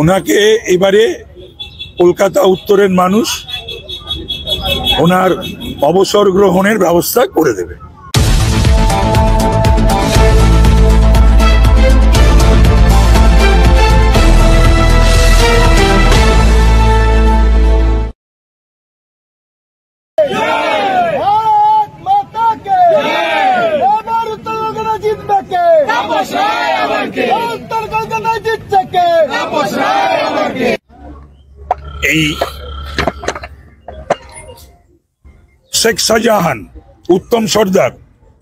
ওনাকে এবারে কলকাতা উত্তরের মানুষ ওনার অবসর গ্রহণের ব্যবস্থা করে দেবে। এই শেখ শাহজাহান, উত্তম সর্দার,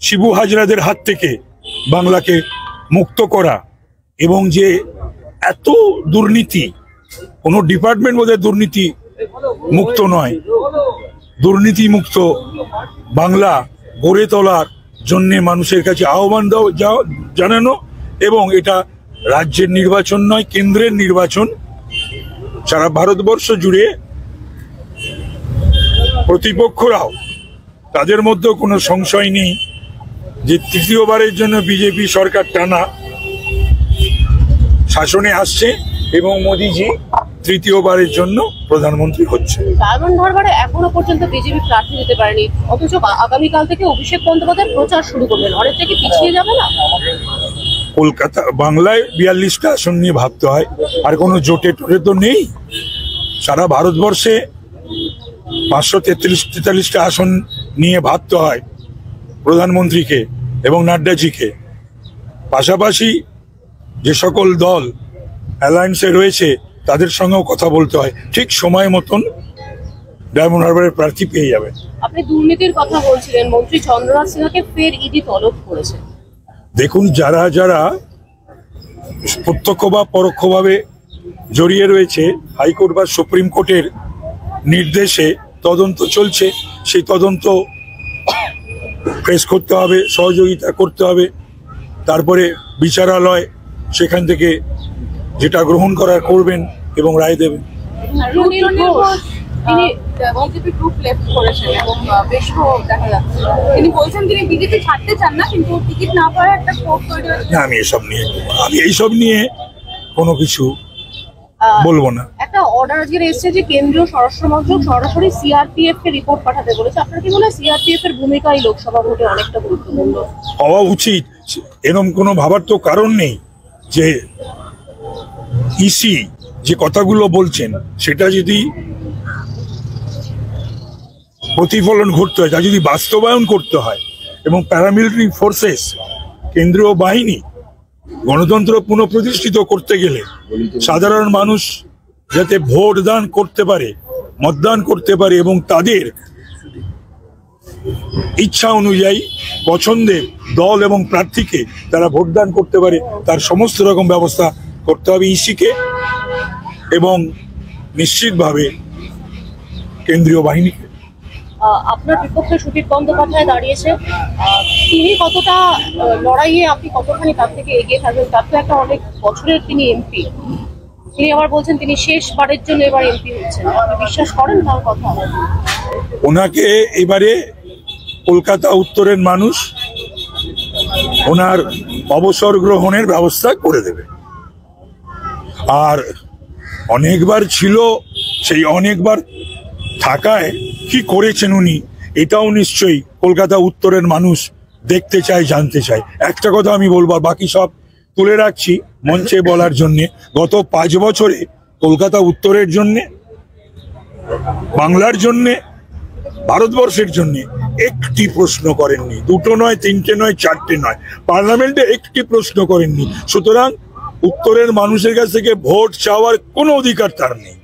শিবু হাজরাদের হাত থেকে বাংলাকে মুক্ত করা এবং যে এত দুর্নীতি, কোনো ডিপার্টমেন্ট বোধহয় দুর্নীতি মুক্ত নয়, দুর্নীতি মুক্ত বাংলা গড়ে তোলার জন্যে মানুষের কাছে আহ্বান জানানো, এবং এটা রাজ্যের নির্বাচন নয়, কেন্দ্রের নির্বাচন। সারা ভারতবর্ষ জুড়ে প্রতিপক্ষরাও, তাদের মধ্যেও কোনো সংশয় নেই যে তৃতীয়বারের জন্য বিজেপি সরকার টানা শাসনে আসছে এবং মোদিজি তৃতীয়বারের জন্য প্রধানমন্ত্রী হচ্ছে। ডায়মন্ড হারবারে এখনো পর্যন্ত বিজেপি প্রার্থী দিতে পারেনি, অথচ আগামীকাল থেকে অভিষেক বন্দ্যোপাধ্যায় প্রচার শুরু করবেন। অনেকটা কি পিছিয়ে যাবে না? কলকাতা বাংলায় 42টা আসন নিয়ে ভাবতে হয়, আর কোনো জোটে টোটে তো নেই। সারা ভারতবর্ষে 543-43টা আসন নিয়ে ভাবতে হয় প্রধানমন্ত্রীকে এবং নাড্ডাজিকে। পাশাপাশি যে সকল দল অ্যালায়েন্সে রয়েছে তাদের সঙ্গেও কথা বলতে হয়। ঠিক সময় মতন ডায়মন্ড হারবারের প্রার্থী পেয়ে যাবে। আপনি দুর্নীতির কথা বলছিলেন, মন্ত্রী চন্দ্রনাথ সিনহাকে ফের ইডি তলব করেছে। দেখুন, যারা যারা প্রত্যক্ষ বা পরোক্ষভাবে জড়িয়ে রয়েছে, হাইকোর্ট বা সুপ্রিম কোর্টের নির্দেশে তদন্ত চলছে। সেই তদন্ত প্রেস করতে হবে, সহযোগিতা করতে হবে, তারপরে বিচারালয় সেখান থেকে যেটা গ্রহণ করার করবেন এবং রায় দেবেন। তিনি বিজেপি গ্রুপ লেফট করেছেন এবং বেশ দেখা যাচ্ছে তিনি বলছেন তিনি বিজেপি ছাড়তে চান না, কিন্তু টিকিট না পাওয়ার একটা ক্ষোভ তৈরি হয়েছে। আমি এইসব নিয়ে কোনো কিছু বলবো না। একটা অর্ডার আজকে এসেছে যে কেন্দ্রীয় স্বরাষ্ট্র মন্ত্রক সরাসরি সিআরপিএফ কে রিপোর্ট পাঠাতে বলেছে। আপনার কি মনে হয় সিআরপিএফ এর ভূমিকা এই লোকসভা ভোটে অনেকটা গুরুত্বপূর্ণ হওয়া উচিত? এরকম কোনো ভাবার তো কারণ নেই যে ইসি যে কথাগুলো বলছেন সেটা যদি প্রতিফলন ঘটতে হয়, তা যদি বাস্তবায়ন করতে হয়, এবং প্যারামিলিটারি ফোর্সেস, কেন্দ্রীয় বাহিনী, গণতন্ত্র পুনঃপ্রতিষ্ঠিত করতে গেলে সাধারণ মানুষ যাতে ভোট দান করতে পারে, মতদান করতে পারে এবং তাদের ইচ্ছা অনুযায়ী পছন্দের দল এবং প্রার্থীকে তারা ভোটদান করতে পারে, তার সমস্ত রকম ব্যবস্থা করতে হবে ইসিকে এবং নিশ্চিতভাবে কেন্দ্রীয় বাহিনীকে। আপনার বিপক্ষে সুদীপ বন্দ্যোপাধ্যায় দাঁড়িয়েছে, তিনি কতটা লড়াইয়ে, আপনি কতখানি তার থেকে এগিয়ে থাকবেন? তার তো একটা অনেক বছরের তিনি এমপি, তিনি আবার বলছেন তিনি শেষবারের জন্য এবার এমপি হচ্ছেন। আপনি বিশ্বাস করেন তার কথা? ওনাকে এবারে কলকাতা উত্তরের মানুষ ওনার অবসর গ্রহণের ব্যবস্থা করে দেবে। আর অনেকবার ছিল, সেই অনেকবার থাকায় কি করেছেন উনি, এটাও নিশ্চয়ই কলকাতা উত্তরের মানুষ দেখতে চায়, জানতে চায়। একটা কথা আমি বলবো, বাকি সব তুলে রাখছি মঞ্চে বলার জন্যে। গত 5 বছরে কলকাতা উত্তরের জন্যে, বাংলার জন্যে, ভারতবর্ষের জন্যে একটি প্রশ্ন করেননি। 2টো নয়, 3টে নয়, 4টে নয়, পার্লামেন্টে একটি প্রশ্ন করেননি। সুতরাং উত্তরের মানুষের কাছ থেকে ভোট চাওয়ার কোনো অধিকার তার নেই।